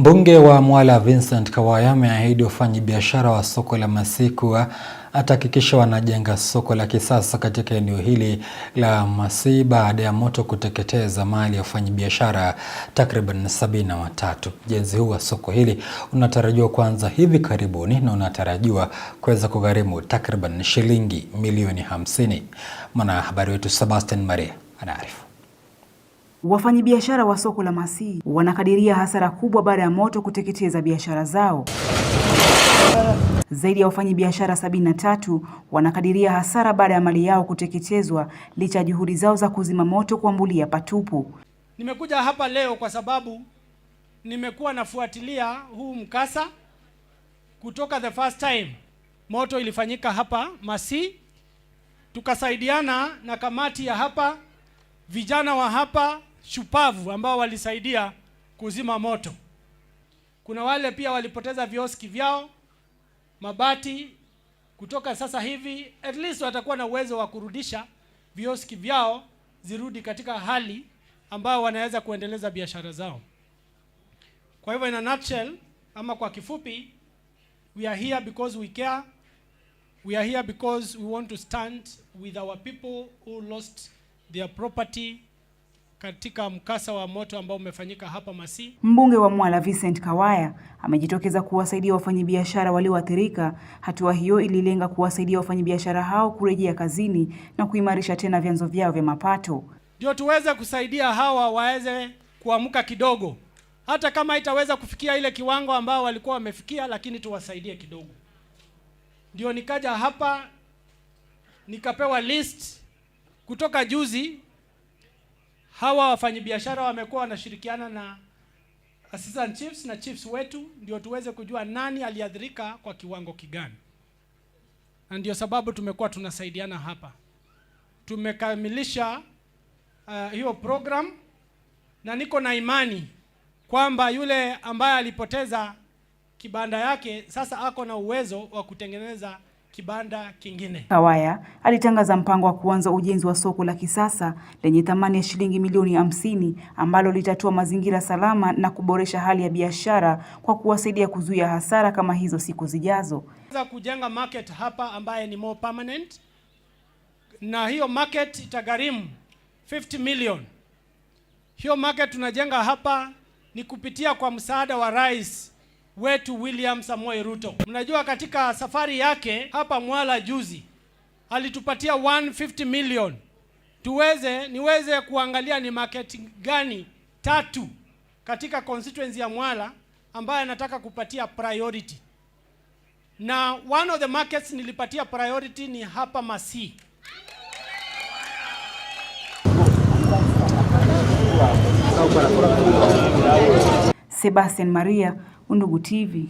Mbunge wa Mwala Vincent Kawaya ameahidi wafanyabiashara wa soko la Masii kuwa atahakikisha wanajenga soko la kisasa katika eneo hili la Masii baada ya moto kuteketeza mali ya wafanyabiashara takriban 73. Ujenzi huu wa soko hili unatarajiwa kuanza hivi karibuni na unatarajiwa kuweza kugharimu takriban shilingi milioni 50. Mwanahabari wetu Sebastian Maria anaarifu. Wafanyabiashara wa soko la Masii wanakadiria hasara kubwa baada ya moto kuteketeza biashara zao. Zaidi ya wafanyabiashara 73 wanakadiria hasara baada ya mali yao kuteketezwa licha ya juhudi zao za kuzima moto kuambulia patupu. Nimekuja hapa leo kwa sababu nimekuwa nafuatilia huu mkasa kutoka the first time moto ilifanyika hapa Masii. Tukasaidiana na kamati ya hapa, vijana wa hapa shupavu ambao walisaidia kuzima moto. Kuna wale pia walipoteza vioski vyao, mabati. Kutoka sasa hivi at least watakuwa na uwezo wa kurudisha vioski vyao zirudi katika hali ambao wanaweza kuendeleza biashara zao. Kwa hivyo in a nutshell, ama kwa kifupi, we are here because we care. We are here because we want to stand with our people who lost their property katika mkasa wa moto ambao umefanyika hapa Masii. Mbunge wa Mwala Vincent Kawaya amejitokeza kuwasaidia wafanyabiashara walioathirika. Hatua hiyo ililenga kuwasaidia wafanyabiashara hao kurejea kazini na kuimarisha tena vyanzo vyao vya mapato. Ndio tuweze kusaidia hawa waweze kuamka kidogo. Hata kama itaweza kufikia ile kiwango ambao walikuwa wamefikia, lakini tuwasaidie kidogo. Ndio nikaja hapa nikapewa list kutoka juzi. Hawa wafanyabiashara wamekuwa wanashirikiana na assistant chiefs na chiefs wetu ndio tuweze kujua nani aliathirika kwa kiwango kigani. Na ndio sababu tumekuwa tunasaidiana hapa. Tumekamilisha hiyo program na niko na imani kwamba yule ambaye alipoteza kibanda yake sasa ako na uwezo wa kutengeneza kibanda kingine. Kawaya alitangaza mpango wa kuanza ujenzi wa soko la kisasa lenye thamani ya shilingi milioni 50 ambalo litatoa mazingira salama na kuboresha hali ya biashara kwa kuwasaidia kuzuia hasara kama hizo siku zijazo. Kujenga market hapa ambaye ni more permanent, na hiyo market itagharimu 50 million. Hiyo market tunajenga hapa ni kupitia kwa msaada wa Rais wetu William Samoei Ruto. Mnajua katika safari yake hapa Mwala juzi alitupatia 150 million niweze kuangalia ni market gani 3 katika constituency ya Mwala ambaye anataka kupatia priority. Na one of the markets nilipatia priority ni hapa Masii. Sebastian Maria, Undugu TV.